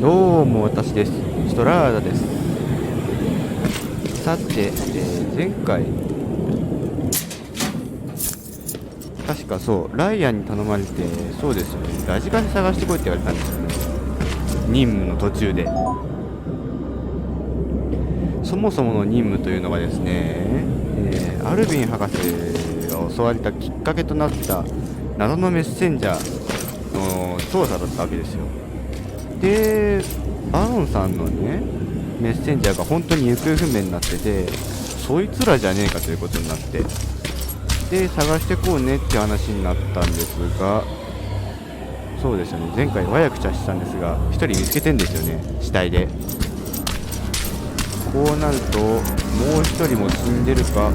どうも、私です。ストラーダです。さて、前回確かライアンに頼まれて、そうですよね、ラジカセ探してこいって言われたんですよね、任務の途中で。そもそもの任務というのがですね、アルビン博士が襲われたきっかけとなった謎のメッセンジャーの調査だったわけですよ。で、アロンさんのね、メッセンジャーが本当に行方不明になってて、そいつらじゃねえかということになって、で、探してこうねって話になったんですが、そうですよね、前回和訳ちゃしたんですが、1人見つけてんですよね、死体で。こうなると、もう1人も死んでるか、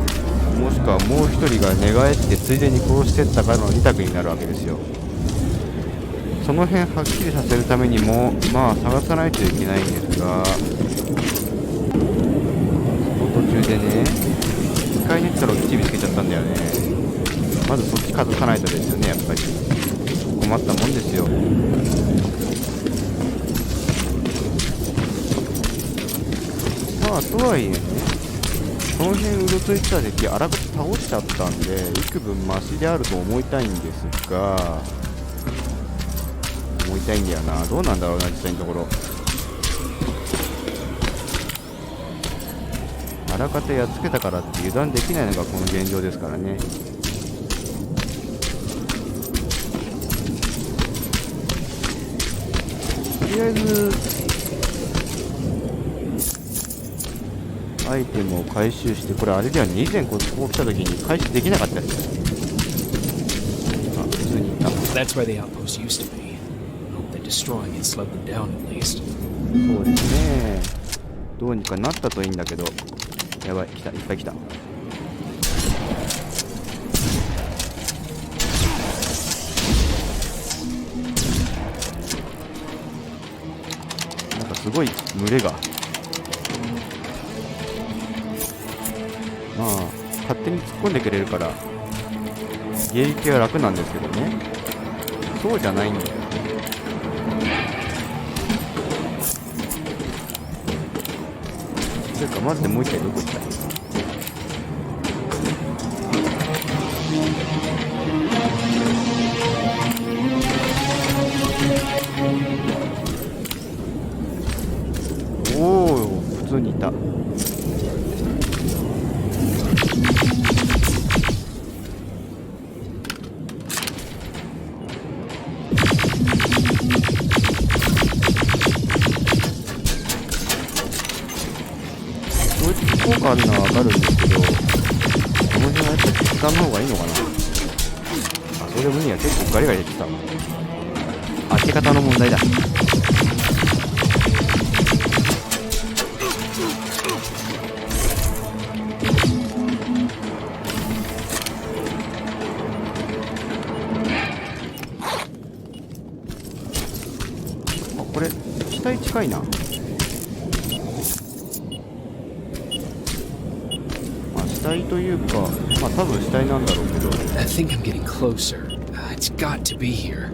もしくはもう1人が寝返ってついでに殺してったかの2択になるわけですよ。その辺はっきりさせるためにも、探さないといけないんですが、その途中でね、スカイネットの基地見つけちゃったんだよね。まずそっちかざさないとですよね、やっぱり。困ったもんですよ。とはいえね、その辺うろついてた敵、あらかじめ倒しちゃったんで、幾分マシであると思いたいんですが、思いたいんだよな。どうなんだろうな、実際のところ。あらかたやっつけたからって油断できないのがこの現状ですからね。とりあえずアイテムを回収して、これあれだよね、以前ここ来た時に回収できなかったやつ。あ、普通にいた。That's where the outpost used to be. Hope that destroying it slowed them down at least. そうですね。どうにかなったといいんだけど。やばい、来た、いっぱい来た。なんかすごい群れが。勝手に突っ込んでくれるから迎撃は楽なんですけどね。そうじゃないんだよ。というかマジでもう一回どこ行った？おお、普通にいた。効果あるのは分かるんですけど、この辺はやっぱり実弾の方がいいのかな。それでもいいや。結構ガリガリ出てきた。当て方の問題だ。これ死体近いな。死体というか、多分死体なんだろうけど。I think I'm getting closer. It's got to be here.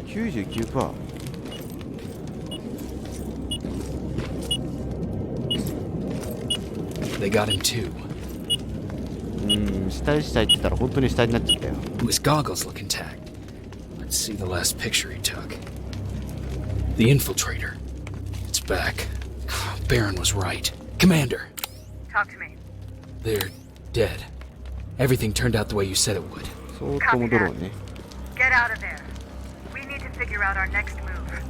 99%。They got him too. 死体って言ったら本当に死体になっちゃったよ。His goggles look intact. Let's see the last picture he took. The infiltrator. It's back. Baron was right. Commander. Talk to me. They're dead. Everything turned out the way you said it would. そーっと戻ろうね。Get out of there. We need to figure out our next move.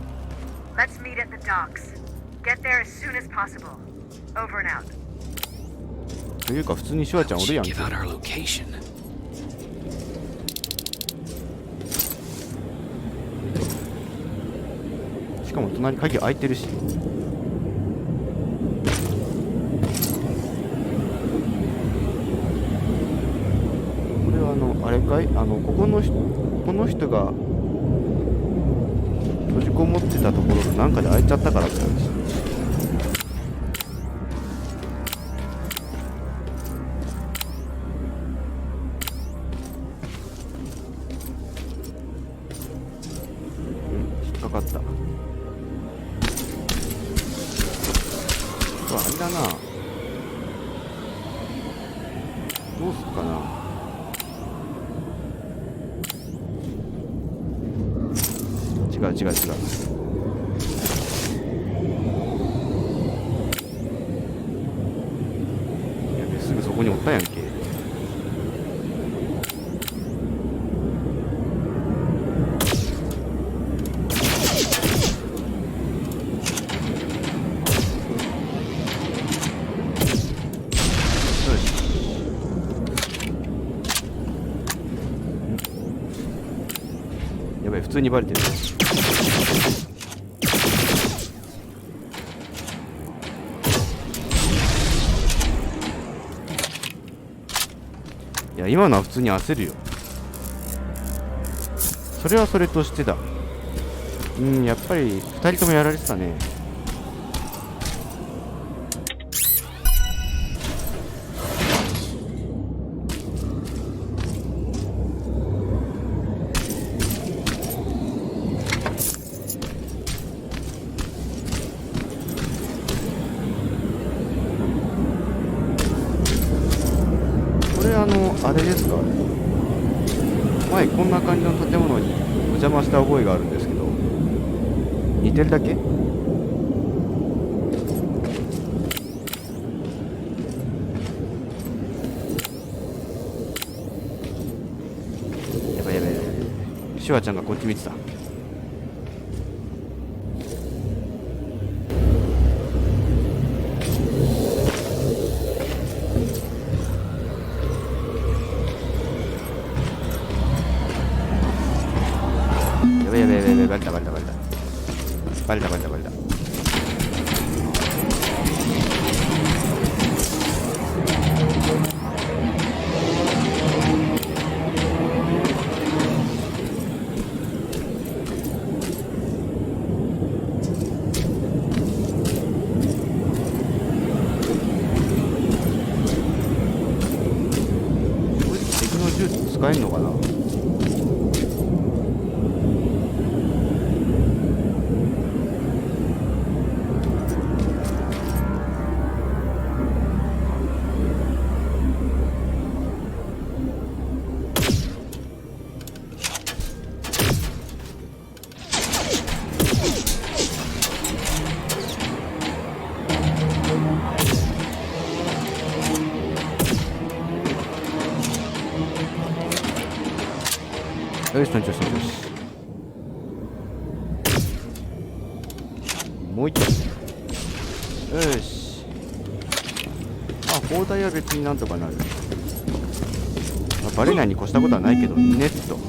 Let's meet at the docks. Get there as soon as possible. Over and out. というか普通にシュワちゃんおるやんけ。 Give out our location. しかも隣鍵開いてるし。これはあれかい、この人が閉じこもってたところがなんかで開いちゃったからって話。かった。うわ、あれだな。どうすっかな。違う。やべ、すぐそこにおったやんけ。やばい、普通にバレてる。いや、今のは普通に焦るよ。それはそれとしてだ。やっぱり2人ともやられてたね。あれですか、前こんな感じの建物にお邪魔した覚えがあるんですけど、似てるだけ？やばい。シュワちゃんがこっち見てた。バレた。これ敵の銃使えんのかな。よし、もう一丁。よし。砲台は別になんとかなる。バレないに越したことはないけど、ネット。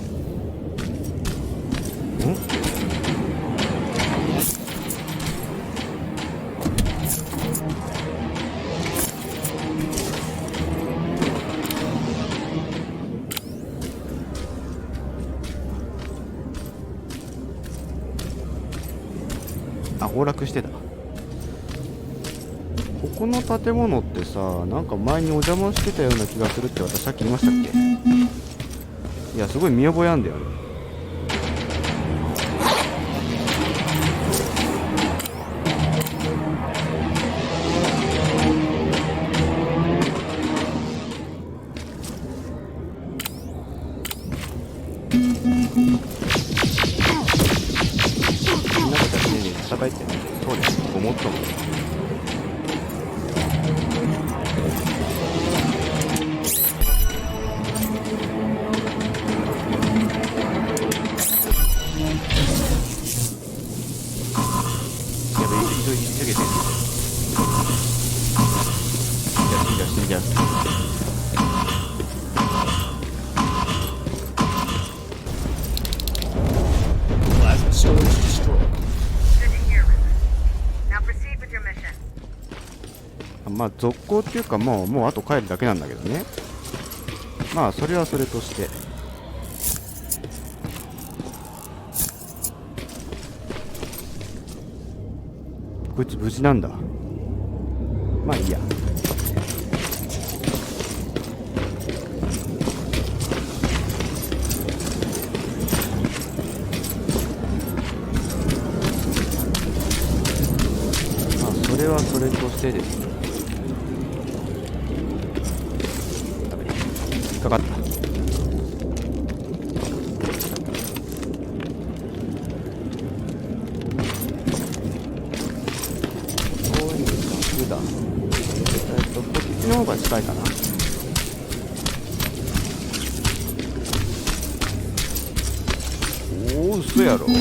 崩落してた。ここの建物ってさ、なんか前にお邪魔してたような気がするって私さっき言いましたっけ？いや、すごい見覚えあんだよね。叩いてね。そうです。ごもっとも。やべ、急げて。死んじゃう。Plasma storage destroyed. まあ続行っていうか、もうあと帰るだけなんだけどね。まあそれはそれとして、こいつ無事なんだ。まあいいや。してですね、引っかかった。だこっちの方が近いかな。おお、嘘やろ。逃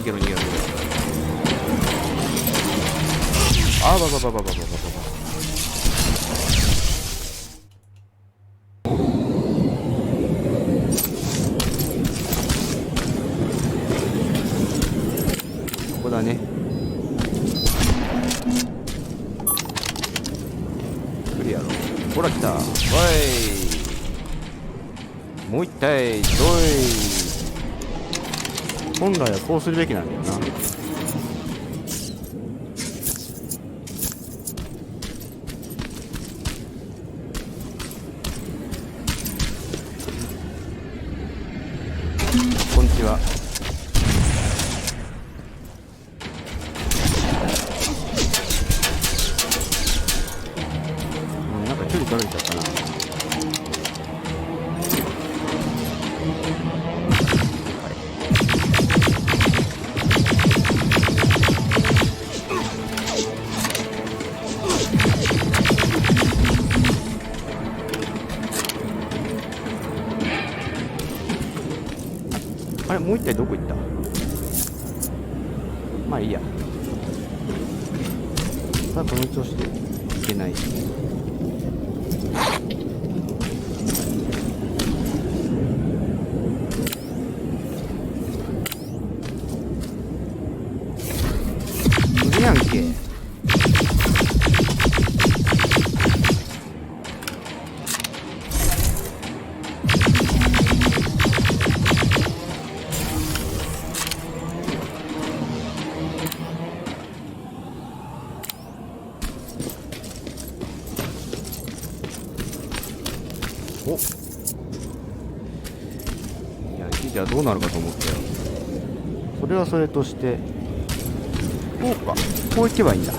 げろ逃げろ逃げろ。あばばばばばばばば。ここだね。ほら来た。おい、もう一体どい。本来はこうするべきなんだよな。こんにちは。なんか距離取られちゃったな。あれ、もう一体どこ行った？まあいいや。さあ、この調子でいけない。無理やんけ。お、いや、一時はどうなるかと思ったよ。それはそれとして、こうか、こう行けばいいんだ。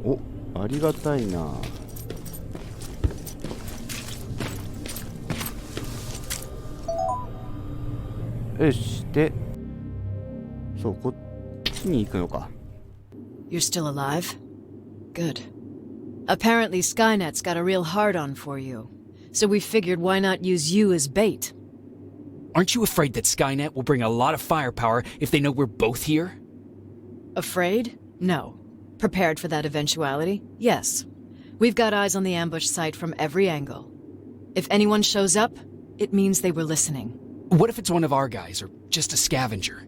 お、ありがたいな。よし、で、そう、こっちに行くのか。You're still alive? Good. Apparently Skynet's got a real hard-on for you. So we figured why not use you as bait? Aren't you afraid that Skynet will bring a lot of firepower if they know we're both here? Afraid? No. Prepared for that eventuality? Yes. We've got eyes on the ambush site from every angle. If anyone shows up, it means they were listening. What if it's one of our guys, or just a scavenger?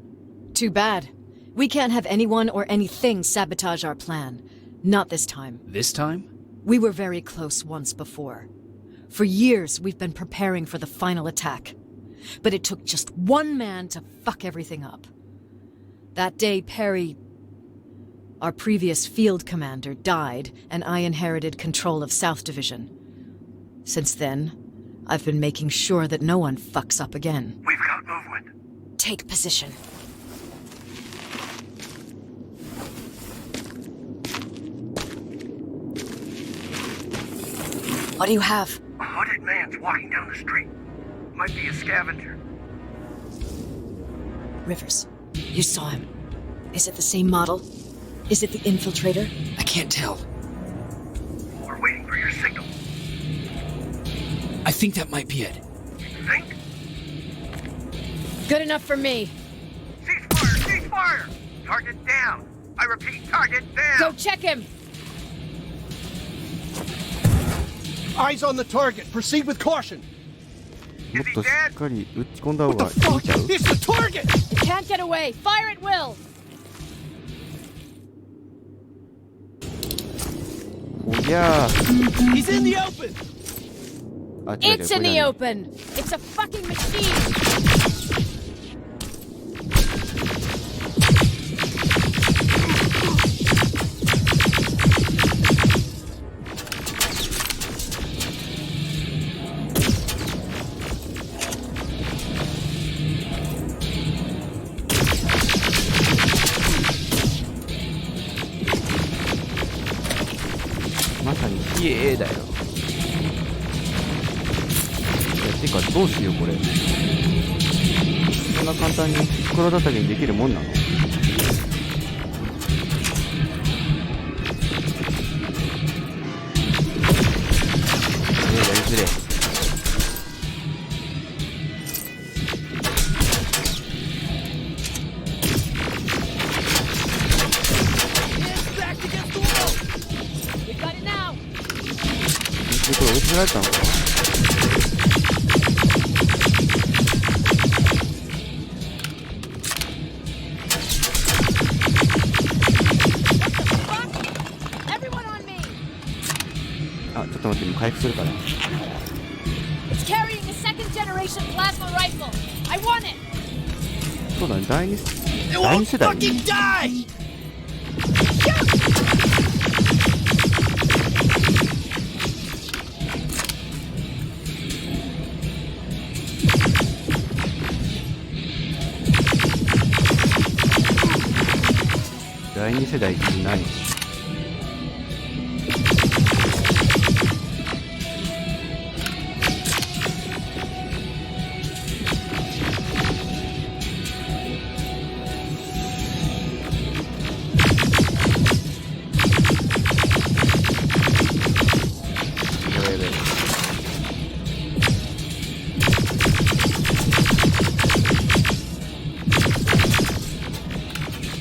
Too bad. We can't have anyone or anything sabotage our plan. Not this time. This time? We were very close once before. For years, we've been preparing for the final attack. But it took just one man to fuck everything up. That day, Perry, our previous field commander, died, and I inherited control of South Division. Since then, I've been making sure that no one fucks up again. We've got movement. Take position. What do you have? A hooded man's walking down the street. Might be a scavenger. Rivers, you saw him. Is it the same model? Is it the infiltrator? I can't tell. We're waiting for your signal. I think that might be it. Think? Good enough for me. Cease fire! Cease fire! Target down! I repeat, target down! Go check him! Eyes on the target. Proceed with caution. もっとしっかり打ち込んだ方 What が the いいん fuck? ちゃう？ It's the target! You can't get away! Fire at will! おぎゃー。 He's in the open. あ、違う違う It's in これ the だね open! It's a fucking machine! てかどうしようこれ。そんな簡単に袋叩きにできるもんなの？やりづれ。これ追い詰められたのか？あ、ちょっと待って、もう回復するから。そうだね、第二世代。第二世代って何？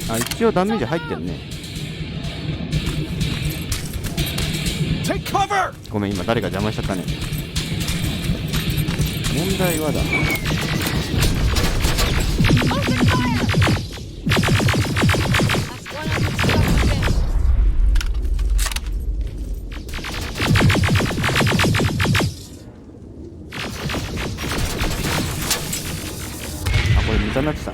あ、一応ダメージ入ってるね。ごめん、今誰か邪魔しちゃったね。問題はだ。あ、これ無駄になってた。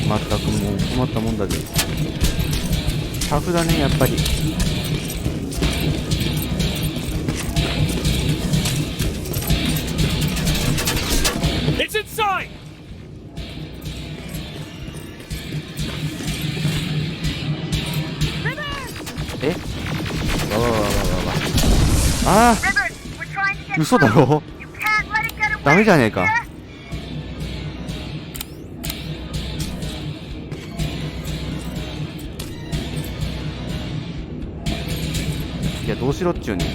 まったくもう困ったもんだぜ。タフだね、やっぱり。It's inside! え？わわわわわわ。ああ、嘘だろ？ダメじゃねえか。いや、どうしろっちゅうねん。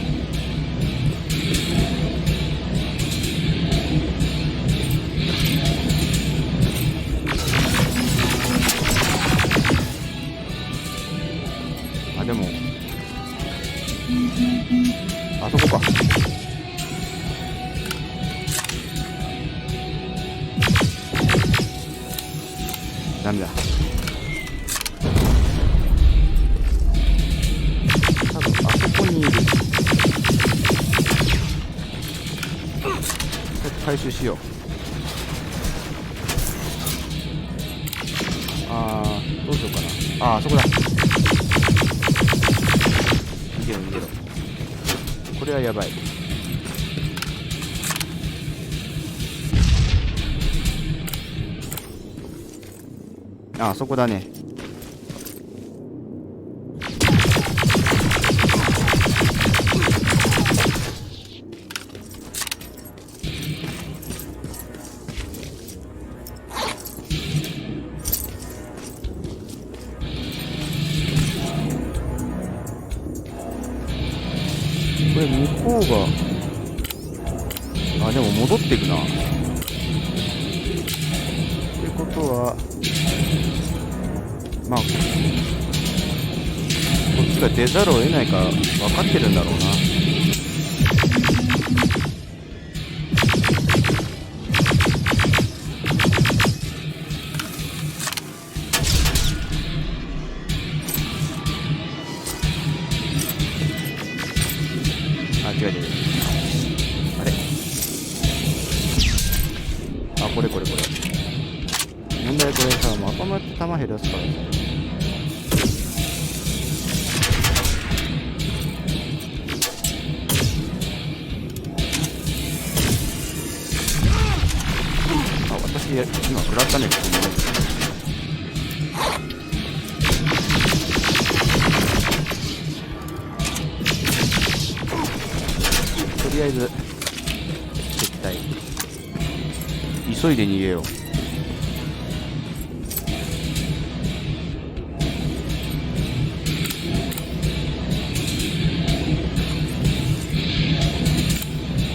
あ、でもあそこか。ダメだ。多分あそこにいる。ちょっと回収しよう。どうしようかな。あそこだ。逃げろ逃げろ。これはやばい。あそこだね。これ向こうが、でも戻っていくな。ってことはまあこっちが出ざるを得ないか分かってるんだろうな。問題これさ、まとまって弾減らすからさ。私今食らったね。とりあえず撤退。急いで逃げよう。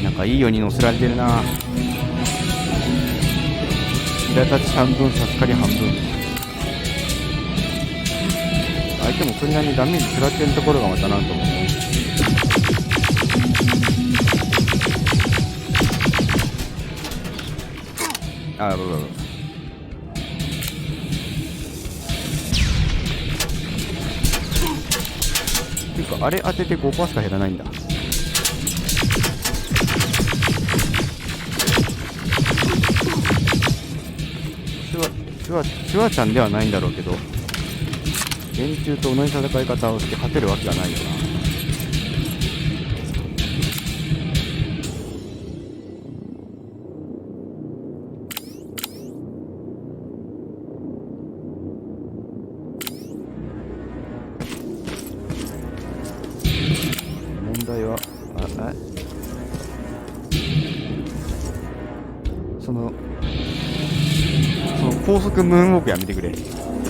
なんかいいように乗せられてるな。平立ち半分、さっかり半分。相手もそれなりにダメージ食らってるところがまたなんともね。あ、どうぞ。ていうかあれ当てて 5% しか減らないんだ。シュワちゃんではないんだろうけど、連中と同じ戦い方をして勝てるわけがないよな。問題はその高速ムーンウォークやめてくれ。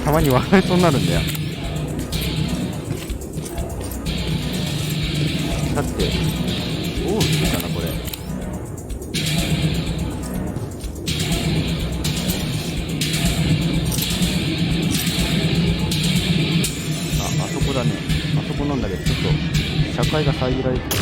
たまに笑いそうになるんだよ。だってどうするかなこれ。あそこだね。あそこなんだけどちょっと社会が遮られてる。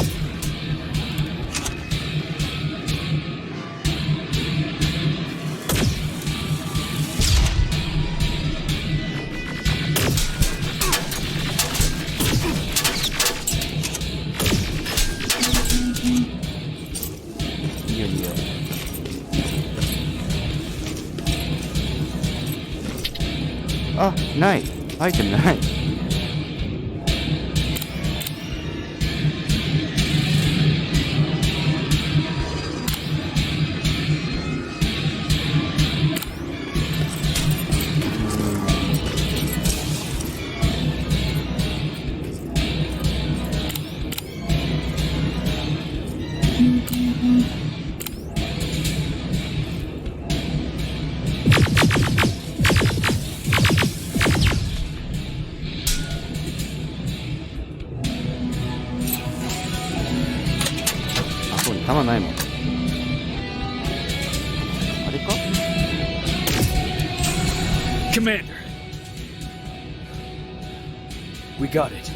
あ、ない。アイテムない。弾ないもん。あれか？ Commander, we got it.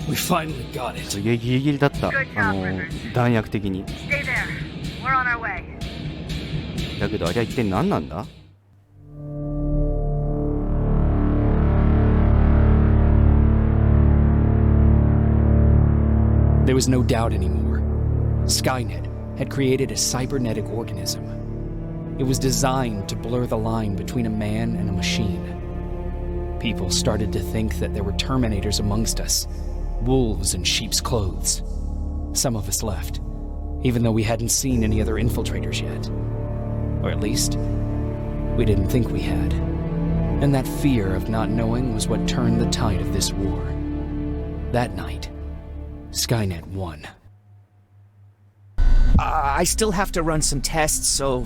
We finally got it. ギリギリだった。弾薬的に。Stay there. We're on our way. だけどあれは一体何なんだ？There was no doubt anymore. Skynet had created a cybernetic organism. It was designed to blur the line between a man and a machine. People started to think that there were Terminators amongst us, wolves in sheep's clothes. Some of us left, even though we hadn't seen any other infiltrators yet. Or at least, we didn't think we had. And that fear of not knowing was what turned the tide of this war. That night, Skynet won. I still have to run some tests, so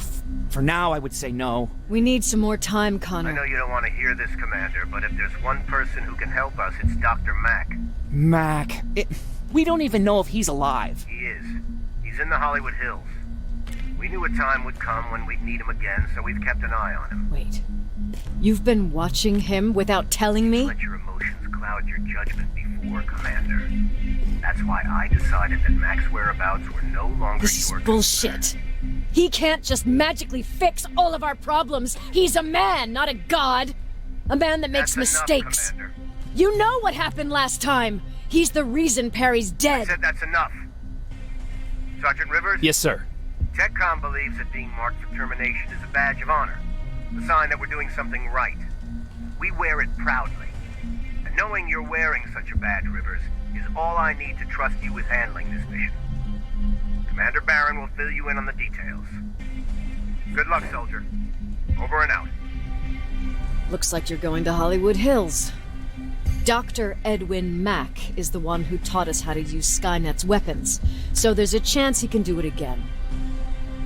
for now I would say no. We need some more time, I Connor. know you don't want to hear this, Commander, but if there's one person who can help us, it's Dr. Mack. Mac. We don't even know if he's alive. He is. He's in the Hollywood Hills. We knew a time would come when we'd need him again, so we've kept an eye on him. Wait. You've been watching him without telling me? Let your emotions cloud your judgment before, Commander. That's why I decided that Mack's whereabouts were no longer This is your bullshit. He can't just magically fix all of our problems. He's a man, not a god. A man that makes That's enough, mistakes. Commander. You know what happened last time. He's the reason Perry's I dead. said that's enough. Sergeant Rivers? Yes, sir. TechCom believes that being marked for termination is a badge of honor. The sign that we're doing something right. We wear it proudly. And knowing you're wearing such a badge, Rivers, is all I need to trust you with handling this mission. Commander Barron will fill you in on the details. Good luck, soldier. Over and out. Looks like you're going to Hollywood Hills. Dr. Edwin Mack is the one who taught us how to use Skynet's weapons, so there's a chance he can do it again.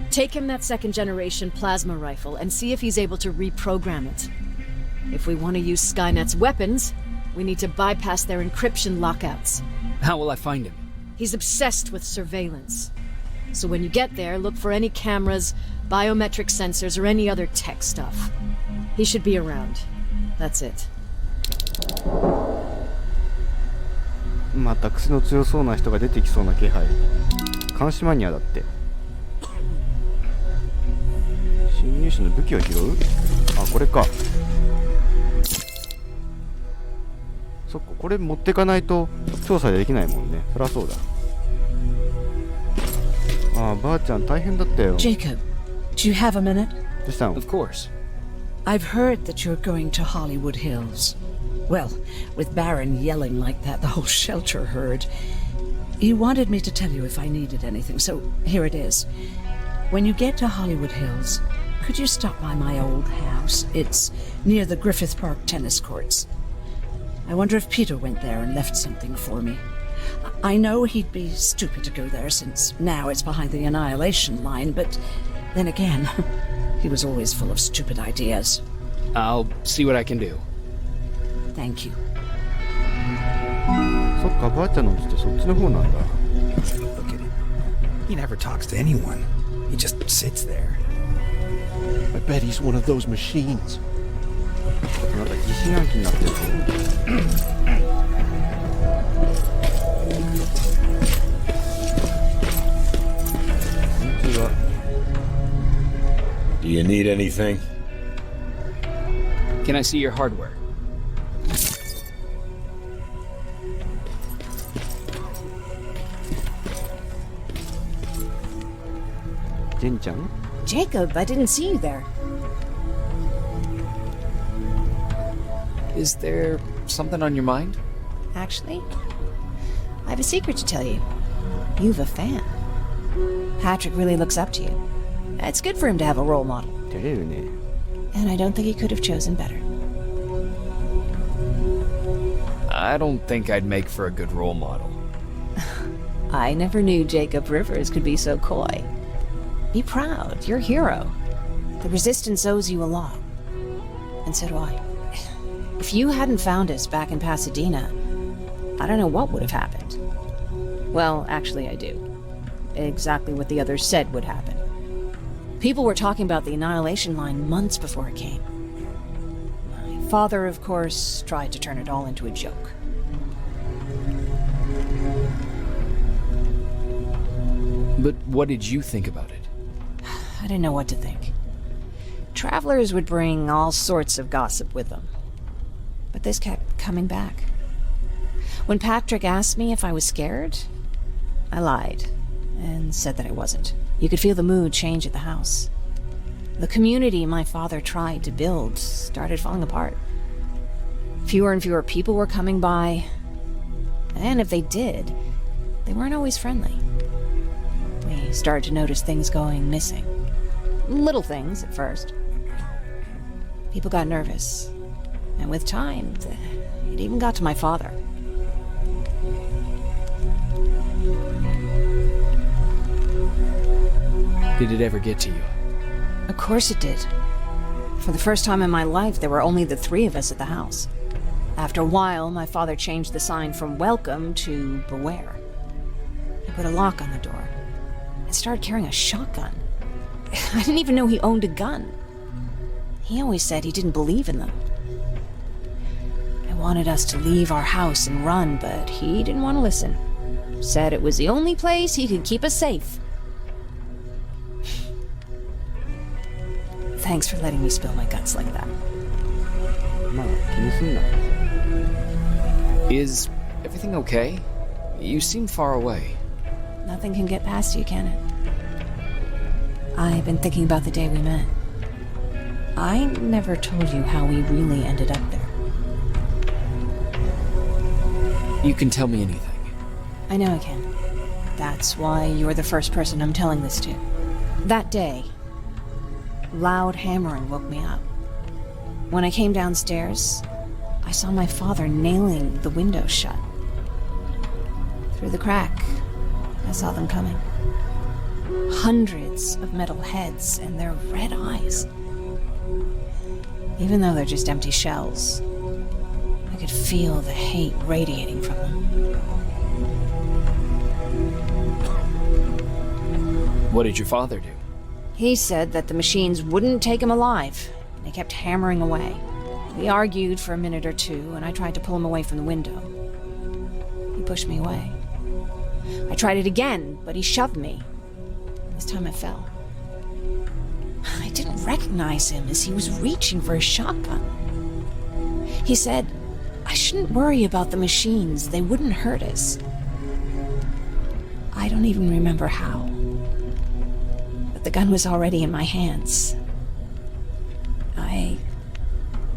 Take him that second-generation plasma rifle and see if he's able to reprogram it. If we want to use Skynet's weapons, we need to bypass their encryption lockouts. How will I find him? He's obsessed with surveillance. So when you get there, look for any cameras, biometric sensors, or any other tech stuff. He should be around. That's it. また癖の強そうな人が出てきそうな気配。監視マニアだって。侵入者の武器を拾う？あ、これか。そっか、これ持ってかないと調査できないもんね。そりゃそうだ。ああ、ばあちゃん大変だったよ。 Jacob, do you have a minute? どうしたの？ Of course. I've heard that you're going to Hollywood Hills. Well, with Baron yelling like that, the whole shelter heard. He wanted me to tell you if I needed anything, so here it is. When you get to Hollywood Hills, could you stop by my old house? It's near the Griffith Park tennis courts. I wonder if Peter went there and left something for me. I know he'd be stupid to go there since now it's behind the annihilation line, but then again, he was always full of stupid ideas. I'll see what I can do. Thank you. そっか、ばあちゃんの家ってそっちの方なんだ。 Look at him. He never talks to anyone. He just sits there. I bet he's one of those machines. なんか疑心暗鬼になってるぞ。こんにちは。 Do you need anything? Can I see your hardware? ジェンちゃん？ Jacob, I didn't see you there. Is there something on your mind? Actually, I have a secret to tell you. You've a fan. Patrick really looks up to you. It's good for him to have a role model. 照れるね。 And I don't think he could have chosen better. I don't think I'd make for a good role model. I never knew Jacob Rivers could be so coy. Be proud, you're a hero. The Resistance owes you a lot. And so do I. If you hadn't found us back in Pasadena, I don't know what would have happened. Well, actually I do. Exactly what the others said would happen. People were talking about the Annihilation Line months before it came. My father, of course, tried to turn it all into a joke. But what did you think about it? I didn't know what to think. Travelers would bring all sorts of gossip with them. But this kept coming back. When Patrick asked me if I was scared, I lied and said that I wasn't. You could feel the mood change at the house. The community my father tried to build started falling apart. Fewer and fewer people were coming by, and if they did, they weren't always friendly. We started to notice things going missing. Little things at first. People got nervous, and with time, it even got to my father. Did it ever get to you? Of course it did. For the first time in my life, there were only the three of us at the house. After a while, my father changed the sign from welcome to beware. He put a lock on the door and started carrying a shotgun. I didn't even know he owned a gun. He always said he didn't believe in them. I wanted us to leave our house and run, but he didn't want to listen. Said it was the only place he could keep us safe. Thanks for letting me spill my guts like that. まあ気にすんな。 Is everything okay? You seem far away. Nothing can get past you, can it? I've been thinking about the day we met. I never told you how we really ended up there. You can tell me anything. I know I can. That's why you're the first person I'm telling this to. That day, loud hammering woke me up. When I came downstairs, I saw my father nailing the window shut. Through the crack, I saw them coming. Hundreds of metal heads and their red eyes. Even though they're just empty shells, I could feel the hate radiating from them. What did your father do? He said that the machines wouldn't take him alive. They kept hammering away. We argued for a minute or two, and I tried to pull him away from the window. He pushed me away. I tried it again, but he shoved me. This time I fell. I didn't recognize him as he was reaching for a shotgun. He said, I shouldn't worry about the machines. They wouldn't hurt us. I don't even remember how. But the gun was already in my hands. I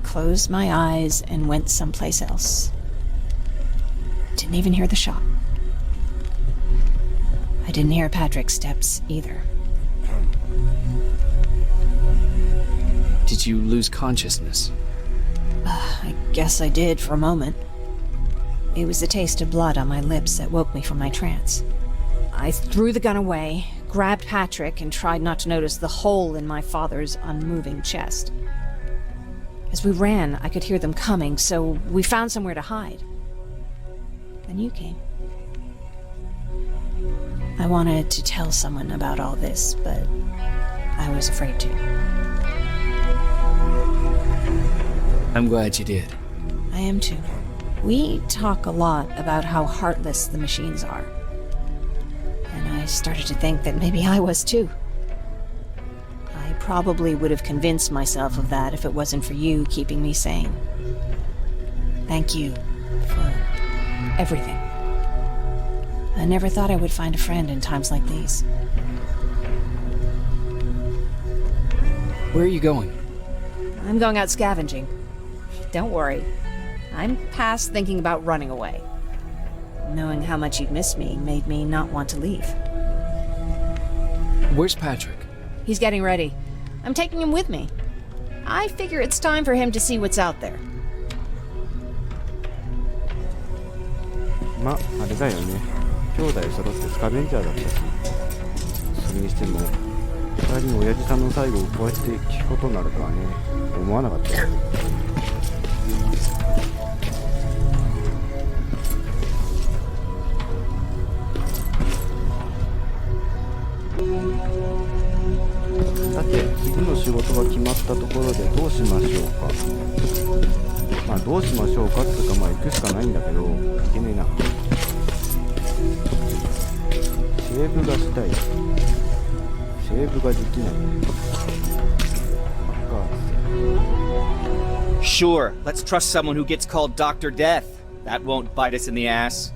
closed my eyes and went someplace else. Didn't even hear the shot. I didn't hear Patrick's steps either. Did you lose consciousness? I guess I did for a moment. It was the taste of blood on my lips that woke me from my trance. I threw the gun away, grabbed Patrick, and tried not to notice the hole in my father's unmoving chest. As we ran, I could hear them coming, so we found somewhere to hide. Then you came. I wanted to tell someone about all this, but I was afraid to. I'm glad you did. I am too. We talk a lot about how heartless the machines are. And I started to think that maybe I was too. I probably would have convinced myself of that if it wasn't for you keeping me sane. Thank you for everything. I never thought I would find a friend in times like these. Where are you going? I'm going out scavenging. Don't worry. I'm past thinking about running away. Knowing how much you'd miss me made me not want to leave. Where's Patrick? He's getting ready. I'm taking him with me. I figure it's time for him to see what's out there. まあ、あれだよね。兄弟揃ってスカベンジャーだったし、それにしても2人の親父さんの最後をこうやって聞くことになるとはね、思わなかったよ。さて、次の仕事が決まったところでどうしましょうか。まあどうしましょうかっていうか、まあ行くしかないんだけど、行けねえな。セーブがしたい。セーブができない。Sure, let's trust someone who gets called Dr. Death. That won't bite us in the ass.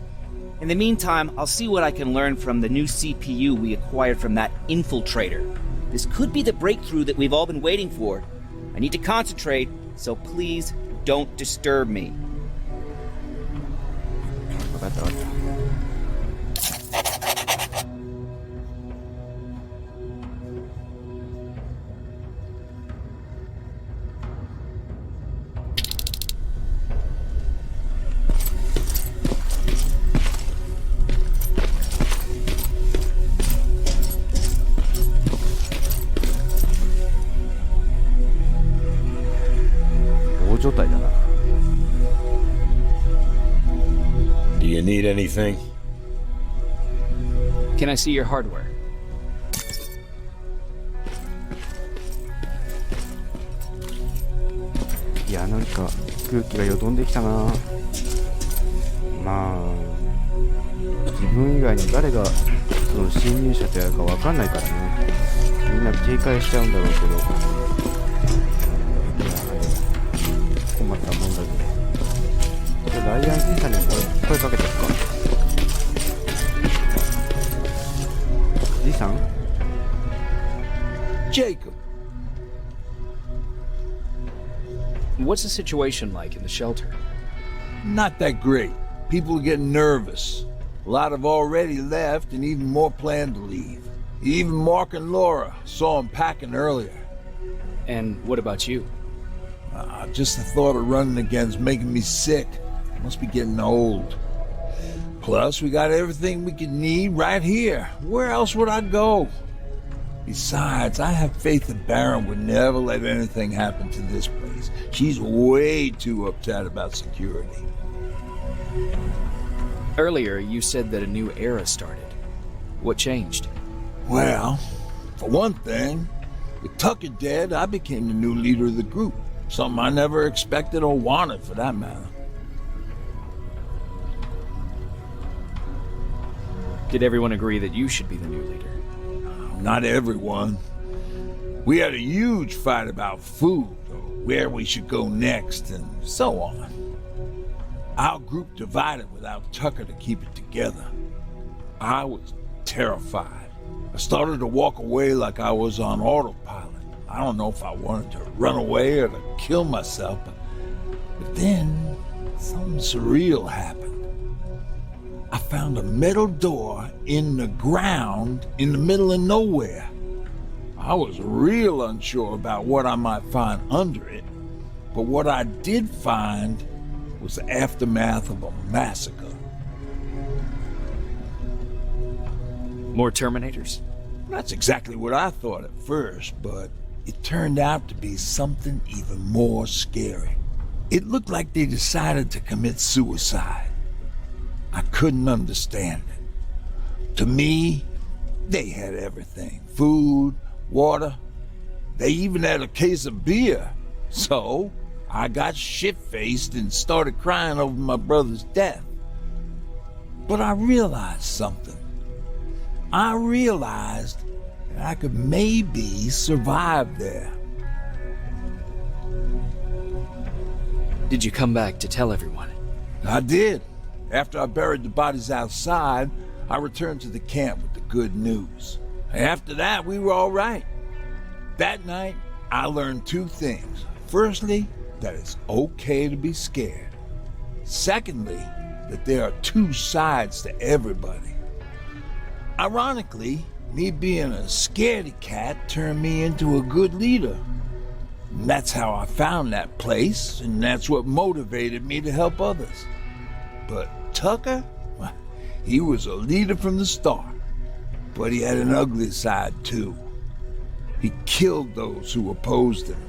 In the meantime, I'll see what I can learn from the new CPU we acquired from that infiltrator. This could be the breakthrough that we've all been waiting for. I need to concentrate, so please don't disturb me. 分かった分かった。状態だな。 Do you need anything? Can I see your hardware? いや、なんか空気がよどんできたな。まあ自分以外に誰がその侵入者とやるかわかんないからね。みんな警戒しちゃうんだろうけど。困ったもんだけど。ライアンじいさんにも声かけてるか。じいさん？ Jacob. What's the situation like in the shelter? Not that great. People are getting nervous. A lot have already left, and even more plan to leave. Even Mark and Laura saw him packing earlier. And what about you? Just the thought of running again's making me sick. Must be getting old. Plus, we got everything we could need right here. Where else would I go? Besides, I have faith that Baron would never let anything happen to this place. She's way too upset about security. Earlier, you said that a new era started. What changed? Well, for one thing, with Tucker dead, I became the new leader of the group. Something I never expected or wanted, for that matter. Did everyone agree that you should be the new leader? Not everyone. We had a huge fight about food, or where we should go next, and so on. Our group divided without Tucker to keep it together. I was terrified. I started to walk away like I was on autopilot. I don't know if I wanted to run away or to kill myself, but then something surreal happened. I found a metal door in the ground in the middle of nowhere. I was real unsure about what I might find under it, but what I did find was the aftermath of a massacre. More Terminators? That's exactly what I thought at first, but it turned out to be something even more scary. It looked like they decided to commit suicide. I couldn't understand it. To me, they had everything. Food, water. They even had a case of beer. So, I got shit-faced and started crying over my brother's death. But I realized something. I realized that I could maybe survive there. Did you come back to tell everyone? I did. After I buried the bodies outside, I returned to the camp with the good news. After that, we were all right. That night, I learned two things. Firstly, that it's okay to be scared. Secondly, that there are two sides to everybody. Ironically, me being a scaredy cat turned me into a good leader. And that's how I found that place, and that's what motivated me to help others. But Tucker, well, he was a leader from the start, but he had an ugly side too. He killed those who opposed him.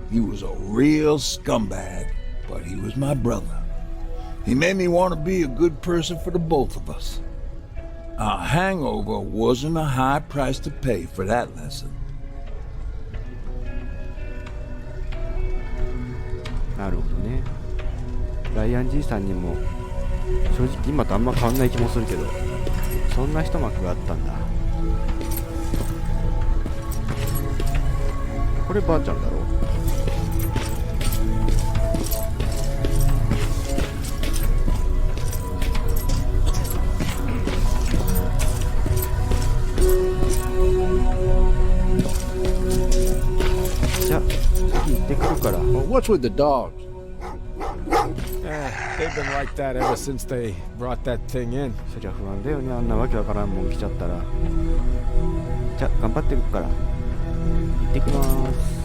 He was a real scumbag, but he was my brother. He made me want to be a good person for the both of us. A hangover wasn't a high price to pay for that lesson. なるほどね。ライアンじいさんにも正直今とあんま変わんない気もするけど、そんな一幕があったんだ。こればあちゃんだろう。じゃあ次行ってくるから。 Well, what's with the dogs? They've been like that ever since they brought that thing in. そりゃ不安だよね、あんなわけわからんもん来ちゃったら。じゃあ頑張ってくから行ってきます。